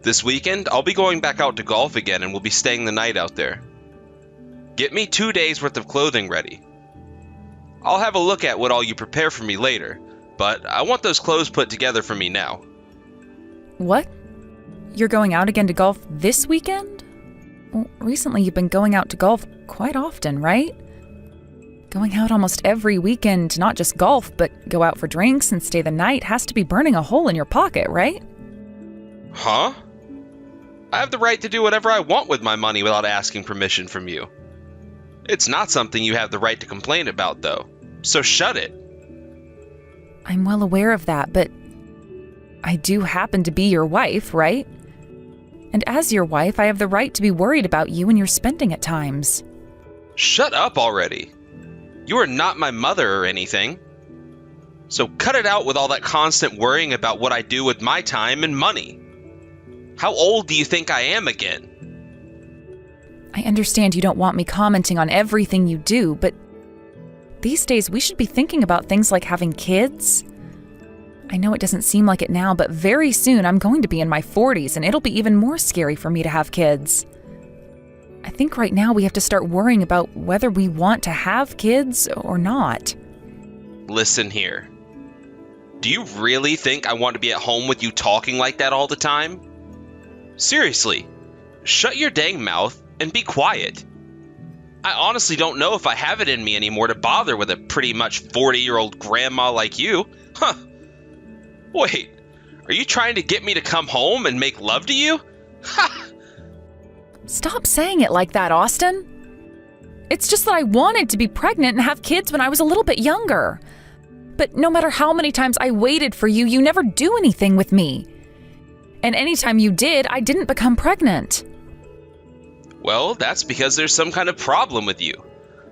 This weekend, I'll be going back out to golf again and we'll be staying the night out there. Get me 2 days worth of clothing ready. I'll have a look at what all you prepare for me later, but I want those clothes put together for me now. What? You're going out again to golf this weekend? Well, recently you've been going out to golf quite often, right? Going out almost every weekend to not just golf, but go out for drinks and stay the night has to be burning a hole in your pocket, right? Huh? I have the right to do whatever I want with my money without asking permission from you. It's not something you have the right to complain about, though, so shut it. I'm well aware of that, but I do happen to be your wife, right? And as your wife, I have the right to be worried about you and your spending at times. Shut up already. You are not my mother or anything. So cut it out with all that constant worrying about what I do with my time and money. How old do you think I am again? I understand you don't want me commenting on everything you do, but these days we should be thinking about things like having kids. I know it doesn't seem like it now, but very soon I'm going to be in my 40s and it'll be even more scary for me to have kids. I think right now we have to start worrying about whether we want to have kids or not. Listen here. Do you really think I want to be at home with you talking like that all the time? Seriously, shut your dang mouth and be quiet. I honestly don't know if I have it in me anymore to bother with a pretty much 40-year-old grandma like you. Huh. Wait, are you trying to get me to come home and make love to you? Ha! Stop saying it like that, Austin. It's just that I wanted to be pregnant and have kids when I was a little bit younger. But no matter how many times I waited for you, you never do anything with me. And anytime you did, I didn't become pregnant. Well, that's because there's some kind of problem with you.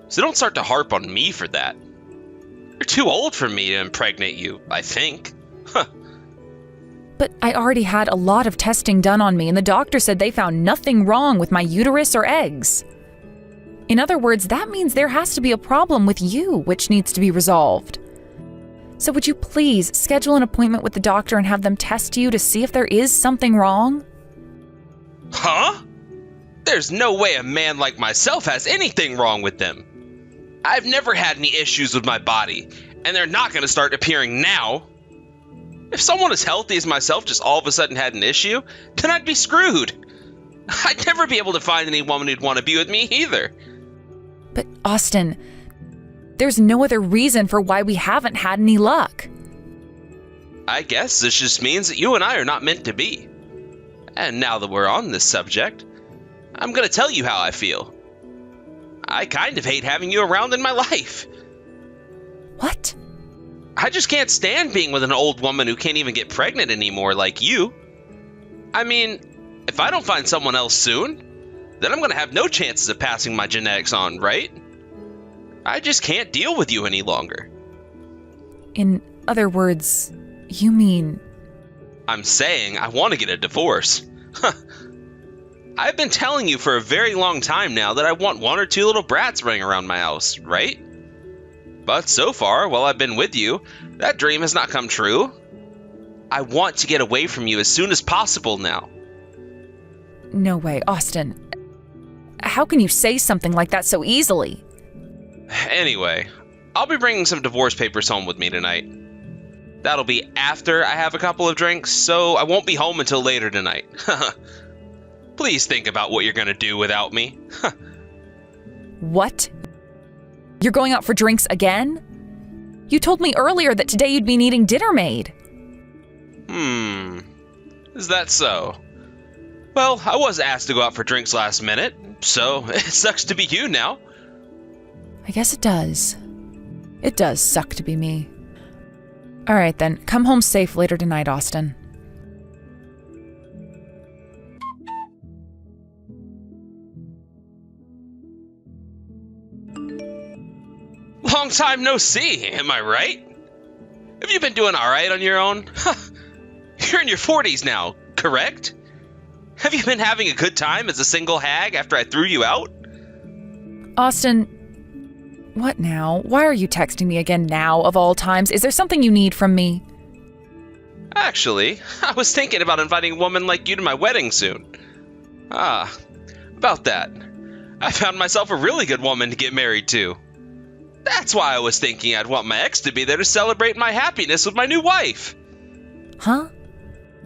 So don't start to harp on me for that. You're too old for me to impregnate you, I think. Huh. But I already had a lot of testing done on me, and the doctor said they found nothing wrong with my uterus or eggs. In other words, that means there has to be a problem with you, which needs to be resolved. So would you please schedule an appointment with the doctor and have them test you to see if there is something wrong? Huh? There's no way a man like myself has anything wrong with them. I've never had any issues with my body, and they're not going to start appearing now. If someone as healthy as myself just all of a sudden had an issue, then I'd be screwed. I'd never be able to find any woman who'd want to be with me either. But Austin, there's no other reason for why we haven't had any luck. I guess this just means that you and I are not meant to be. And now that we're on this subject, I'm going to tell you how I feel. I kind of hate having you around in my life. What? I just can't stand being with an old woman who can't even get pregnant anymore like you. I mean, if I don't find someone else soon, then I'm going to have no chances of passing my genetics on, right? I just can't deal with you any longer. In other words, you mean... I'm saying I want to get a divorce. I've been telling you for a very long time now that I want 1 or 2 little brats running around my house, right? But so far, while I've been with you, that dream has not come true. I want to get away from you as soon as possible now. No way, Austin. How can you say something like that so easily? Anyway, I'll be bringing some divorce papers home with me tonight. That'll be after I have a couple of drinks, so I won't be home until later tonight. Please think about what you're gonna do without me. What? You're going out for drinks again? You told me earlier that today you'd be needing dinner made. Is that so? Well, I was asked to go out for drinks last minute, so it sucks to be you now. I guess it does. It does suck to be me. All right then, come home safe later tonight, Austin. Long time no see, am I right? Have you been doing alright on your own? You're in your 40s now, correct? Have you been having a good time as a single hag after I threw you out? Austin, what now? Why are you texting me again now, of all times? Is there something you need from me? Actually, I was thinking about inviting a woman like you to my wedding soon. About that. I found myself a really good woman to get married to. That's why I was thinking I'd want my ex to be there to celebrate my happiness with my new wife. Huh?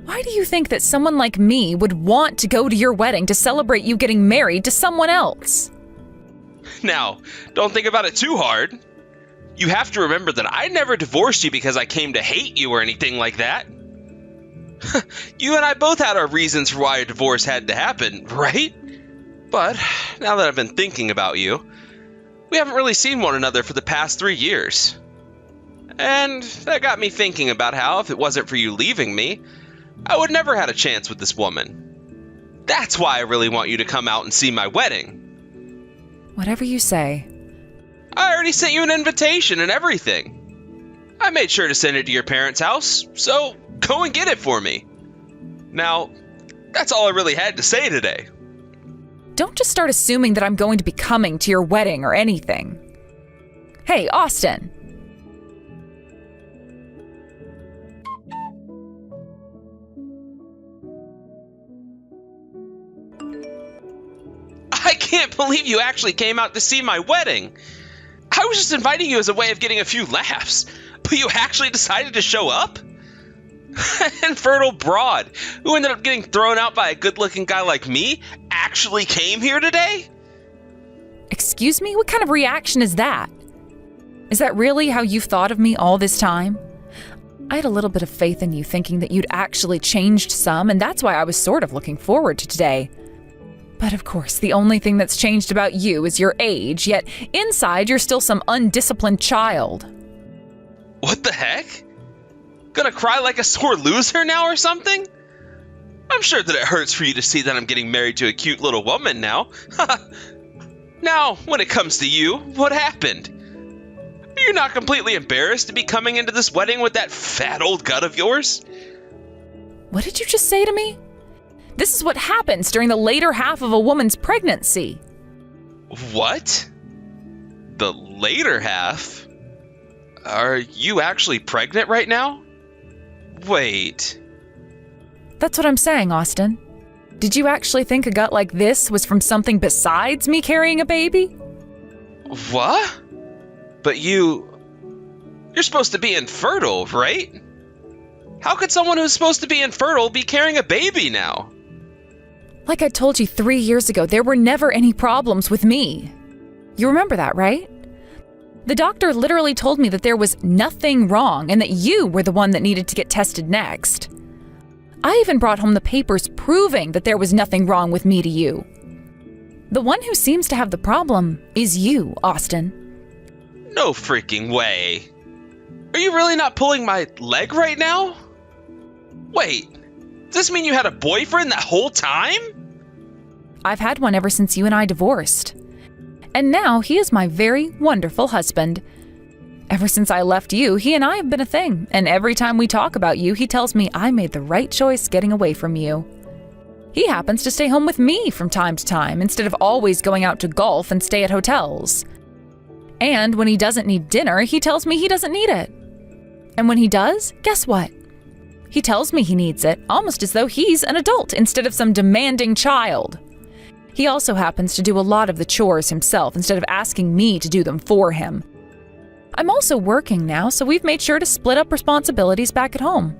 Why do you think that someone like me would want to go to your wedding to celebrate you getting married to someone else? Now, don't think about it too hard. You have to remember that I never divorced you because I came to hate you or anything like that. You and I both had our reasons for why a divorce had to happen, right? But now that I've been thinking about you, we haven't really seen one another for the past 3 years. And that got me thinking about how, if it wasn't for you leaving me, I would never had a chance with this woman. That's why I really want you to come out and see my wedding. Whatever you say. I already sent you an invitation and everything. I made sure to send it to your parents' house, so go and get it for me. Now, that's all I really had to say today. Don't just start assuming that I'm going to be coming to your wedding or anything. Hey, Austin. I can't believe you actually came out to see my wedding. I was just inviting you as a way of getting a few laughs, but you actually decided to show up? Infertile broad, who ended up getting thrown out by a good-looking guy like me, actually came here today? Excuse me? What kind of reaction is that? Is that really how you've thought of me all this time? I had a little bit of faith in you, thinking that you'd actually changed some, and that's why I was sort of looking forward to today. But of course, the only thing that's changed about you is your age, yet inside you're still some undisciplined child. What the heck? Gonna cry like a sore loser now or something? I'm sure that it hurts for you to see that I'm getting married to a cute little woman now. Now, when it comes to you, what happened? Are you not completely embarrassed to be coming into this wedding with that fat old gut of yours? What did you just say to me? This is what happens during the later half of a woman's pregnancy. What? The later half? Are you actually pregnant right now? Wait. That's what I'm saying, Austin. Did you actually think a gut like this was from something besides me carrying a baby? What? But you're supposed to be infertile, right? How could someone who's supposed to be infertile be carrying a baby now? Like I told you 3 years ago, there were never any problems with me. You remember that, right? The doctor literally told me that there was nothing wrong and that you were the one that needed to get tested next. I even brought home the papers proving that there was nothing wrong with me to you. The one who seems to have the problem is you, Austin. No freaking way. Are you really not pulling my leg right now? Wait, does this mean you had a boyfriend that whole time? I've had one ever since you and I divorced. And now he is my very wonderful husband. Ever since I left you, he and I have been a thing, and every time we talk about you, he tells me I made the right choice getting away from you. He happens to stay home with me from time to time, instead of always going out to golf and stay at hotels. And when he doesn't need dinner, he tells me he doesn't need it. And when he does, guess what? He tells me he needs it, almost as though he's an adult instead of some demanding child. He also happens to do a lot of the chores himself instead of asking me to do them for him. I'm also working now, so we've made sure to split up responsibilities back at home.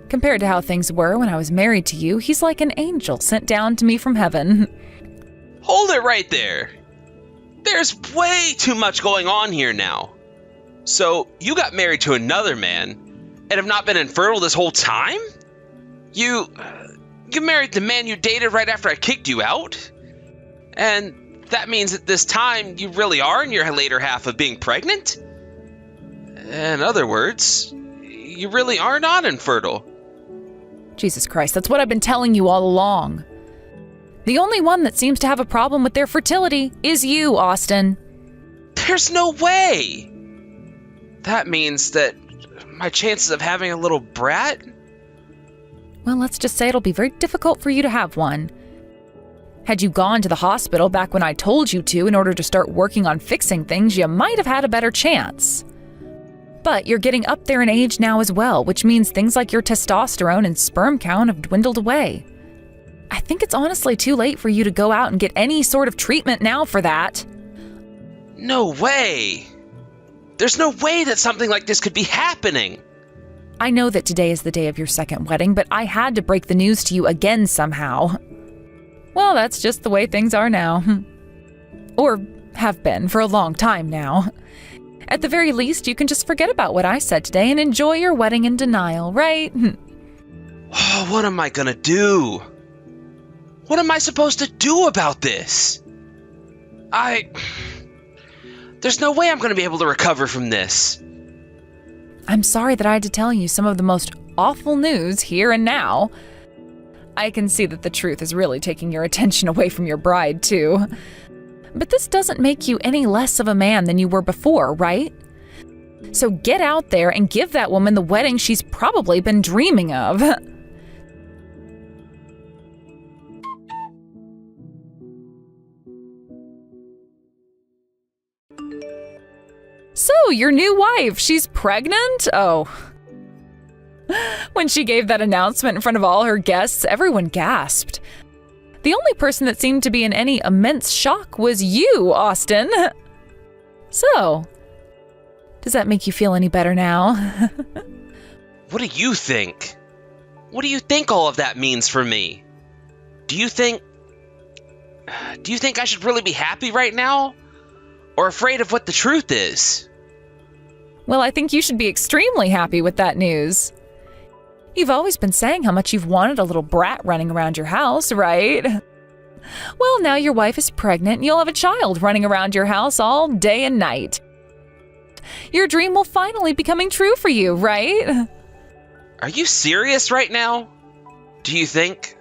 Compared to how things were when I was married to you, he's like an angel sent down to me from heaven. Hold it right there. There's way too much going on here now. So, you got married to another man and have not been infertile this whole time? You married the man you dated right after I kicked you out? And that means that this time you really are in your later half of being pregnant? In other words, you really are not infertile. Jesus Christ, that's what I've been telling you all along. The only one that seems to have a problem with their fertility is you, Austin. There's no way! That means that my chances of having a little brat? Well, let's just say it'll be very difficult for you to have one. Had you gone to the hospital back when I told you to in order to start working on fixing things, you might have had a better chance. But you're getting up there in age now as well, which means things like your testosterone and sperm count have dwindled away. I think it's honestly too late for you to go out and get any sort of treatment now for that. No way! There's no way that something like this could be happening! I know that today is the day of your second wedding, but I had to break the news to you again somehow. Well, that's just the way things are now. Or have been for a long time now. At the very least, you can just forget about what I said today and enjoy your wedding in denial, right? Oh, what am I gonna do? What am I supposed to do about this? There's no way I'm gonna be able to recover from this. I'm sorry that I had to tell you some of the most awful news here and now. I can see that the truth is really taking your attention away from your bride, too. But this doesn't make you any less of a man than you were before, right? So get out there and give that woman the wedding she's probably been dreaming of. So, your new wife, she's pregnant? Oh. When she gave that announcement in front of all her guests, everyone gasped. The only person that seemed to be in any immense shock was you, Austin. So, does that make you feel any better now? What do you think? What do you think all of that means for me? Do you think I should really be happy right now? Or afraid of what the truth is? Well, I think you should be extremely happy with that news. You've always been saying how much you've wanted a little brat running around your house, right? Well, now your wife is pregnant and you'll have a child running around your house all day and night. Your dream will finally be coming true for you, right? Are you serious right now? Do you think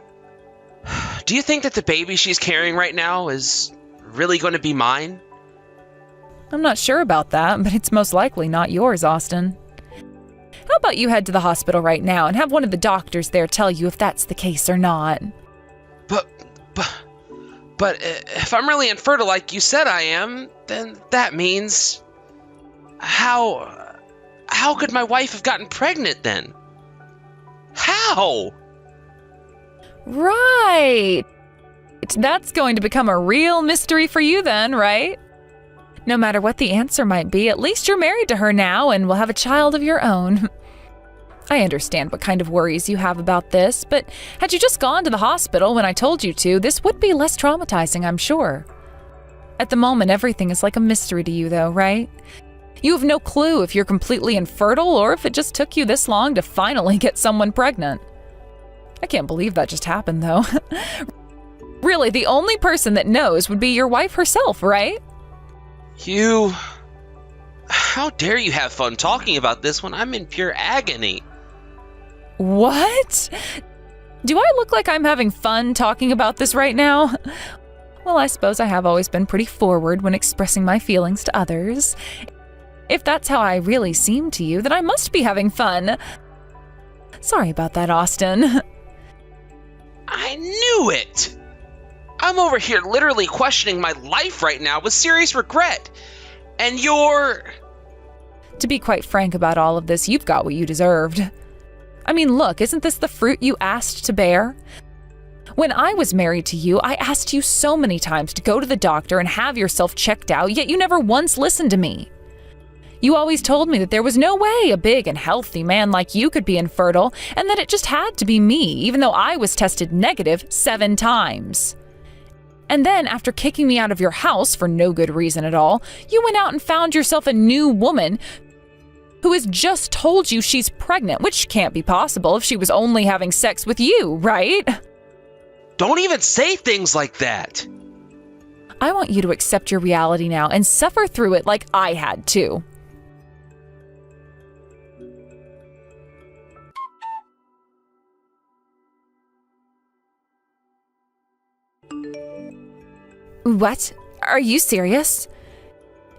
that the baby she's carrying right now is really going to be mine? I'm not sure about that, but it's most likely not yours, Austin. How about you head to the hospital right now and have one of the doctors there tell you if that's the case or not? But if I'm really infertile like you said I am, then that means... How could my wife have gotten pregnant then? How? Right. That's going to become a real mystery for you then, right? No matter what the answer might be, at least you're married to her now and will have a child of your own. I understand what kind of worries you have about this, but had you just gone to the hospital when I told you to, this would be less traumatizing, I'm sure. At the moment, everything is like a mystery to you, though, right? You have no clue if you're completely infertile or if it just took you this long to finally get someone pregnant. I can't believe that just happened, though. Really, the only person that knows would be your wife herself, right? How dare you have fun talking about this when I'm in pure agony? What? Do I look like I'm having fun talking about this right now? Well, I suppose I have always been pretty forward when expressing my feelings to others. If that's how I really seem to you, then I must be having fun. Sorry about that, Austin. I knew it! I'm over here literally questioning my life right now with serious regret. And you're... To be quite frank about all of this, you've got what you deserved. I mean, look, isn't this the fruit you asked to bear? When I was married to you, I asked you so many times to go to the doctor and have yourself checked out, yet you never once listened to me. You always told me that there was no way a big and healthy man like you could be infertile, and that it just had to be me, even though I was tested negative 7 times. And then, after kicking me out of your house for no good reason at all, you went out and found yourself a new woman who has just told you she's pregnant, which can't be possible if she was only having sex with you, right? Don't even say things like that! I want you to accept your reality now and suffer through it like I had to. What? Are you serious?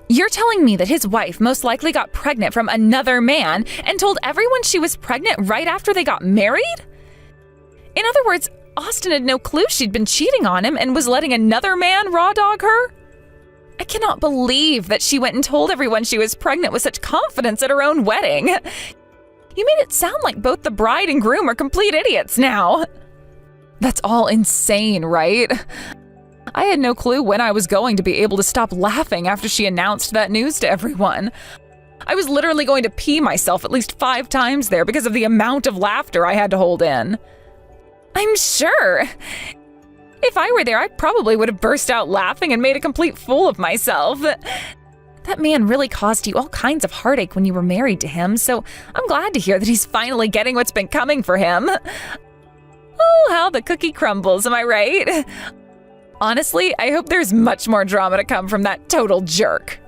You're telling me that his wife most likely got pregnant from another man and told everyone she was pregnant right after they got married? In other words, Austin had no clue she'd been cheating on him and was letting another man raw dog her? I cannot believe that she went and told everyone she was pregnant with such confidence at her own wedding. You made it sound like both the bride and groom are complete idiots now. That's all insane, right? I had no clue when I was going to be able to stop laughing after she announced that news to everyone. I was literally going to pee myself at least 5 times there because of the amount of laughter I had to hold in. I'm sure. If I were there, I probably would have burst out laughing and made a complete fool of myself. That man really caused you all kinds of heartache when you were married to him, so I'm glad to hear that he's finally getting what's been coming for him. Oh, how the cookie crumbles, am I right? Honestly, I hope there's much more drama to come from that total jerk.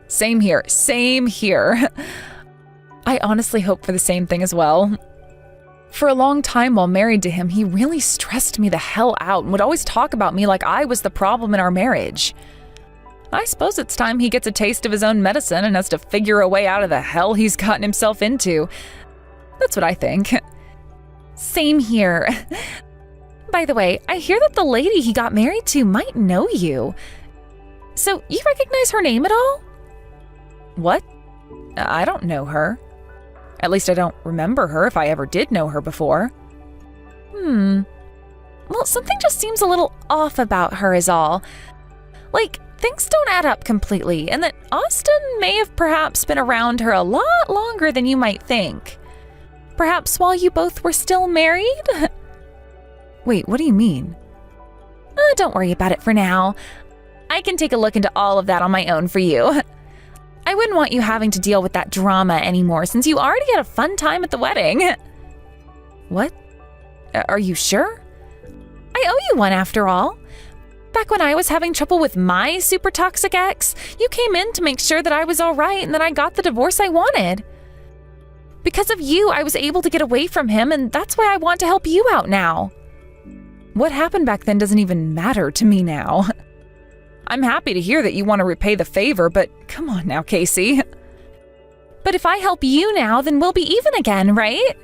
Same here, same here. I honestly hope for the same thing as well. For a long time while married to him, he really stressed me the hell out and would always talk about me like I was the problem in our marriage. I suppose it's time he gets a taste of his own medicine and has to figure a way out of the hell he's gotten himself into. That's what I think. Same here. By the way, I hear that the lady he got married to might know you. So, you recognize her name at all? What? I don't know her. At least I don't remember her if I ever did know her before. Well, something just seems a little off about her is all. Like, things don't add up completely, and that Austin may have perhaps been around her a lot longer than you might think. Perhaps while you both were still married? Wait, what do you mean? Don't worry about it for now. I can take a look into all of that on my own for you. I wouldn't want you having to deal with that drama anymore since you already had a fun time at the wedding. What? Are you sure? I owe you one after all. Back when I was having trouble with my super toxic ex, you came in to make sure that I was all right and that I got the divorce I wanted. Because of you, I was able to get away from him, and that's why I want to help you out now. What happened back then doesn't even matter to me now. I'm happy to hear that you want to repay the favor, but come on now, Casey. But if I help you now, then we'll be even again, right?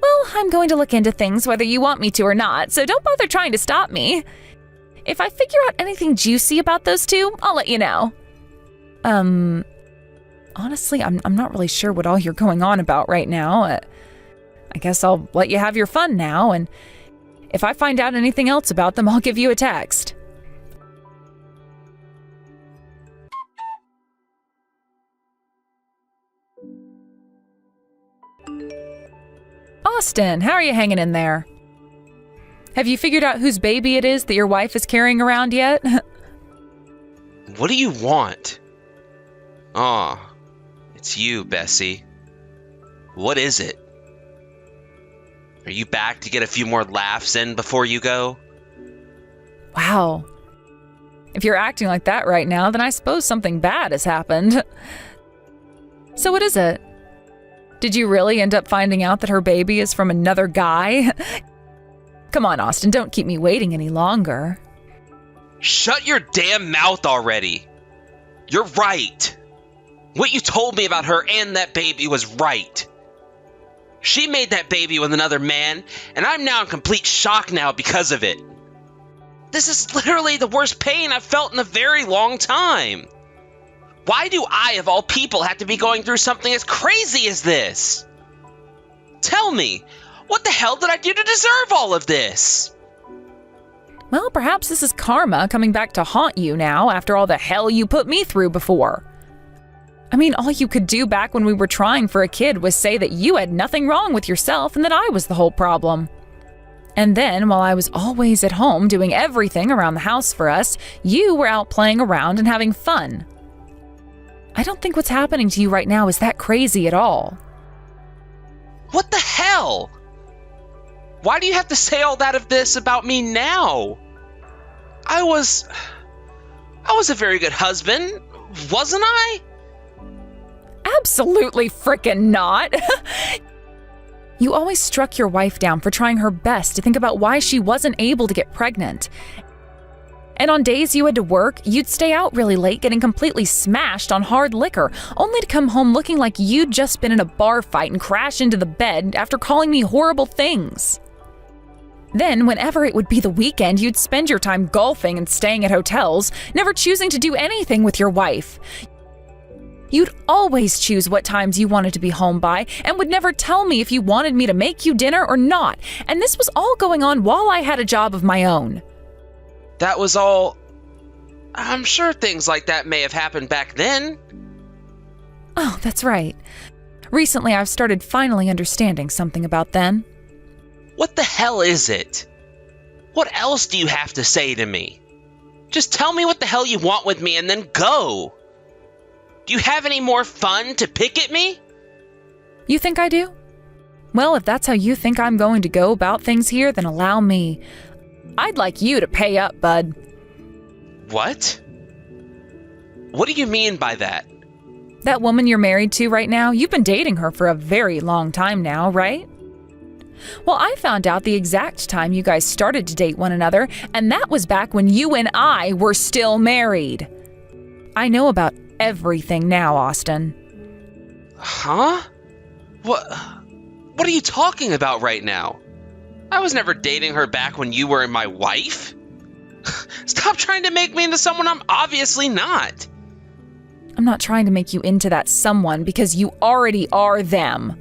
Well, I'm going to look into things whether you want me to or not, so don't bother trying to stop me. If I figure out anything juicy about those two, I'll let you know. Honestly, I'm not really sure what all you're going on about right now. I guess I'll let you have your fun now, and if I find out anything else about them, I'll give you a text. Austin, how are you hanging in there? Have you figured out whose baby it is that your wife is carrying around yet? What do you want? Aw, it's you, Bessie. What is it? Are you back to get a few more laughs in before you go? Wow. If you're acting like that right now, then I suppose something bad has happened. So what is it? Did you really end up finding out that her baby is from another guy? Come on, Austin, don't keep me waiting any longer. Shut your damn mouth already! You're right! What you told me about her and that baby was right. She made that baby with another man, and I'm now in complete shock now because of it. This is literally the worst pain I've felt in a very long time. Why do I, of all people, have to be going through something as crazy as this? Tell me, what the hell did I do to deserve all of this? Well, perhaps this is karma coming back to haunt you now after all the hell you put me through before. I mean, all you could do back when we were trying for a kid was say that you had nothing wrong with yourself and that I was the whole problem. And then, while I was always at home doing everything around the house for us, you were out playing around and having fun. I don't think what's happening to you right now is that crazy at all. What the hell? Why do you have to say all that of this about me now? I was a very good husband, wasn't I? Absolutely frickin' not. You always struck your wife down for trying her best to think about why she wasn't able to get pregnant. And on days you had to work, you'd stay out really late getting completely smashed on hard liquor, only to come home looking like you'd just been in a bar fight and crash into the bed after calling me horrible things. Then, whenever it would be the weekend, you'd spend your time golfing and staying at hotels, never choosing to do anything with your wife. You'd always choose what times you wanted to be home by and would never tell me if you wanted me to make you dinner or not. And this was all going on while I had a job of my own. That was all... I'm sure things like that may have happened back then. Oh, that's right. Recently, I've started finally understanding something about then. What the hell is it? What else do you have to say to me? Just tell me what the hell you want with me and then go. Do you have any more fun to pick at me? You think I do? Well, if that's how you think I'm going to go about things here, then allow me. I'd like you to pay up, bud. What? What do you mean by that? That woman you're married to right now, you've been dating her for a very long time now, right? Well, I found out the exact time you guys started to date one another, and that was back when you and I were still married. I know about everything now, Austin. Huh? What are you talking about right now? I was never dating her back when you were my wife. Stop trying to make me into someone I'm obviously not. I'm not trying to make you into that someone because you already are them.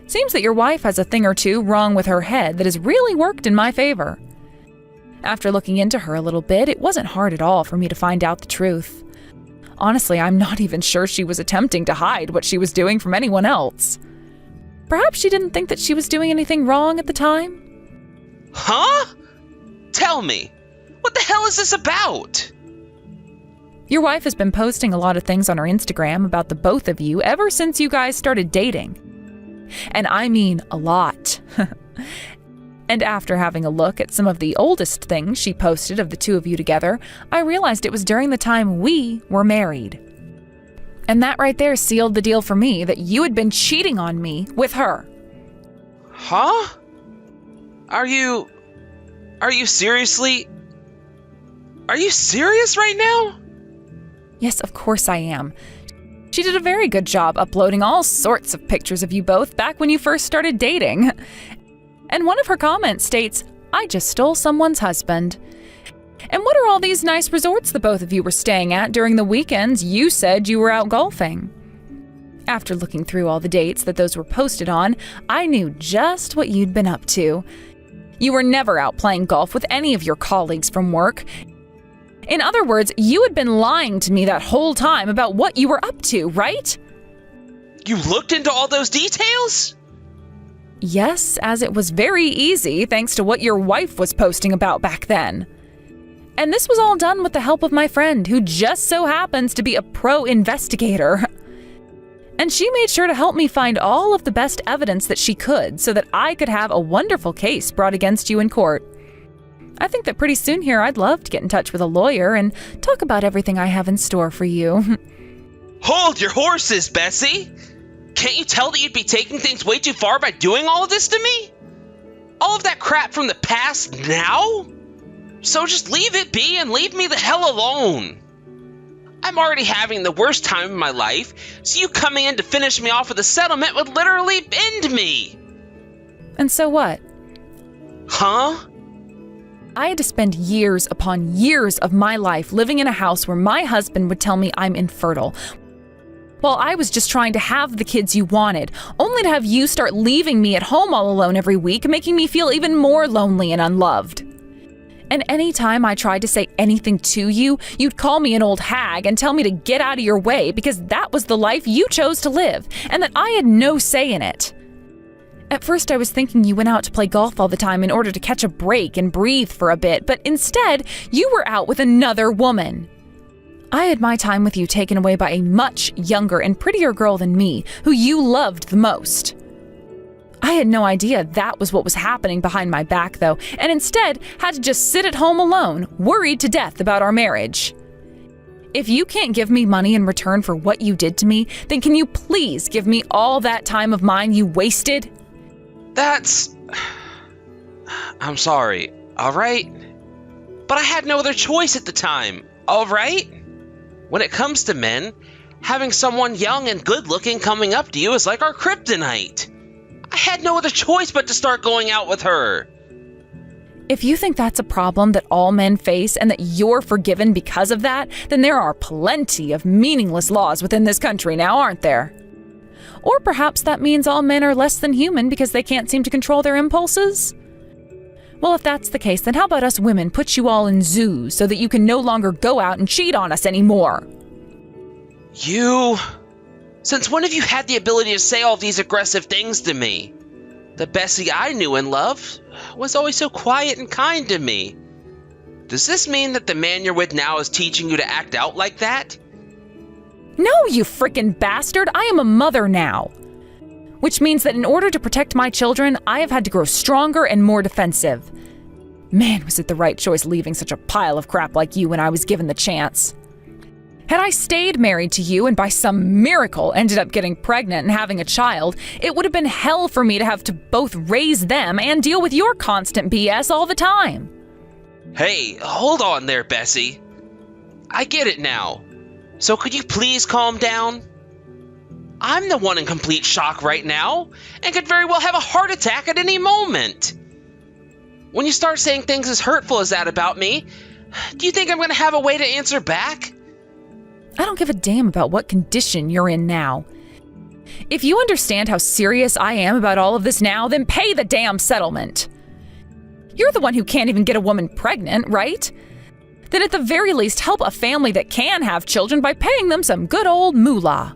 Seems that your wife has a thing or two wrong with her head that has really worked in my favor. After looking into her a little bit, it wasn't hard at all for me to find out the truth. Honestly, I'm not even sure she was attempting to hide what she was doing from anyone else. Perhaps she didn't think that she was doing anything wrong at the time? Huh? Tell me, what the hell is this about? Your wife has been posting a lot of things on her Instagram about the both of you ever since you guys started dating. And I mean a lot. And after having a look at some of the oldest things she posted of the two of you together, I realized it was during the time we were married. And that right there sealed the deal for me that you had been cheating on me with her. Huh? Are you serious right now? Yes, of course I am. She did a very good job uploading all sorts of pictures of you both back when you first started dating. And one of her comments states, "I just stole someone's husband." And what are all these nice resorts the both of you were staying at during the weekends you said you were out golfing? After looking through all the dates that those were posted on, I knew just what you'd been up to. You were never out playing golf with any of your colleagues from work. In other words, you had been lying to me that whole time about what you were up to, right? You looked into all those details? Yes, as it was very easy thanks to what your wife was posting about back then. And this was all done with the help of my friend, who just so happens to be a pro investigator. And she made sure to help me find all of the best evidence that she could so that I could have a wonderful case brought against you in court. I think that pretty soon here I'd love to get in touch with a lawyer and talk about everything I have in store for you. Hold your horses, Bessie! Can't you tell that you'd be taking things way too far by doing all of this to me? All of that crap from the past now? So just leave it be and leave me the hell alone. I'm already having the worst time of my life, so you coming in to finish me off with a settlement would literally end me. And so what? Huh? I had to spend years upon years of my life living in a house where my husband would tell me I'm infertile, while I was just trying to have the kids you wanted, only to have you start leaving me at home all alone every week, making me feel even more lonely and unloved. And any time I tried to say anything to you, you'd call me an old hag and tell me to get out of your way because that was the life you chose to live, and that I had no say in it. At first I was thinking you went out to play golf all the time in order to catch a break and breathe for a bit, but instead, you were out with another woman. I had my time with you taken away by a much younger and prettier girl than me, who you loved the most. I had no idea that was what was happening behind my back, though, and instead had to just sit at home alone, worried to death about our marriage. If you can't give me money in return for what you did to me, then can you please give me all that time of mine you wasted? I'm sorry, alright? But I had no other choice at the time, alright? When it comes to men, having someone young and good-looking coming up to you is like our kryptonite. I had no other choice but to start going out with her. If you think that's a problem that all men face and that you're forgiven because of that, then there are plenty of meaningless laws within this country now, aren't there? Or perhaps that means all men are less than human because they can't seem to control their impulses? Well, if that's the case, then how about us women put you all in zoos so that you can no longer go out and cheat on us anymore? You... Since when have you had the ability to say all these aggressive things to me? The Bessie I knew and loved was always so quiet and kind to me. Does this mean that the man you're with now is teaching you to act out like that? No, you frickin' bastard! I am a mother now. Which means that in order to protect my children, I have had to grow stronger and more defensive. Man, was it the right choice leaving such a pile of crap like you when I was given the chance. Had I stayed married to you and by some miracle ended up getting pregnant and having a child, it would have been hell for me to have to both raise them and deal with your constant BS all the time. Hey, hold on there, Bessie. I get it now. So could you please calm down? I'm the one in complete shock right now and could very well have a heart attack at any moment. When you start saying things as hurtful as that about me, do you think I'm going to have a way to answer back? I don't give a damn about what condition you're in now. If you understand how serious I am about all of this now, then pay the damn settlement. You're the one who can't even get a woman pregnant, right? Then at the very least help a family that can have children by paying them some good old moolah.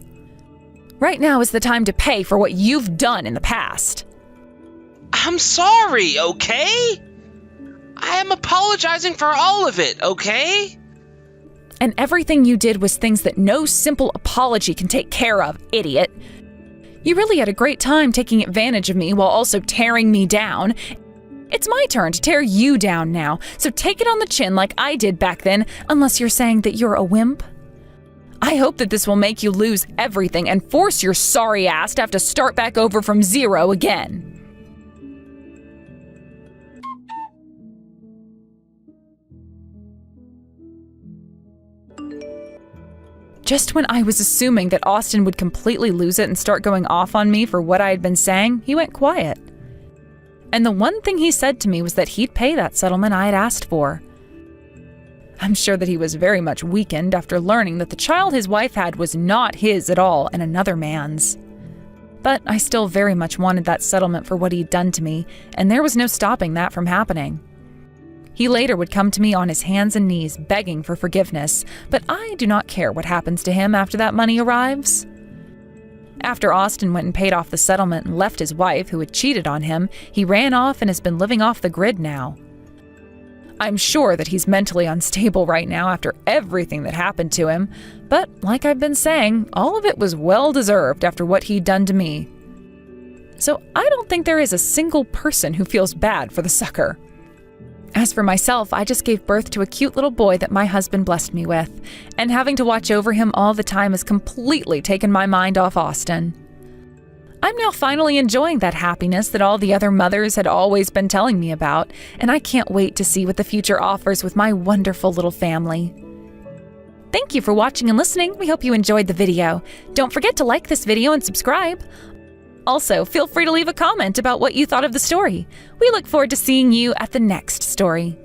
Right now is the time to pay for what you've done in the past. I'm sorry, okay? I am apologizing for all of it, okay? And everything you did was things that no simple apology can take care of, idiot. You really had a great time taking advantage of me while also tearing me down. It's my turn to tear you down now, so take it on the chin like I did back then, unless you're saying that you're a wimp. I hope that this will make you lose everything and force your sorry ass to have to start back over from zero again. Just when I was assuming that Austin would completely lose it and start going off on me for what I had been saying, he went quiet. And the one thing he said to me was that he'd pay that settlement I had asked for. I'm sure that he was very much weakened after learning that the child his wife had was not his at all and another man's. But I still very much wanted that settlement for what he'd done to me, and there was no stopping that from happening. He later would come to me on his hands and knees begging for forgiveness, but I do not care what happens to him after that money arrives. After Austin went and paid off the settlement and left his wife, who had cheated on him, he ran off and has been living off the grid now. I'm sure that he's mentally unstable right now after everything that happened to him, but like I've been saying, all of it was well deserved after what he'd done to me. So I don't think there is a single person who feels bad for the sucker. As for myself, I just gave birth to a cute little boy that my husband blessed me with, and having to watch over him all the time has completely taken my mind off Austin. I'm now finally enjoying that happiness that all the other mothers had always been telling me about, and I can't wait to see what the future offers with my wonderful little family. Thank you for watching and listening. We hope you enjoyed the video. Don't forget to like this video and subscribe. Also, feel free to leave a comment about what you thought of the story. We look forward to seeing you at the next story.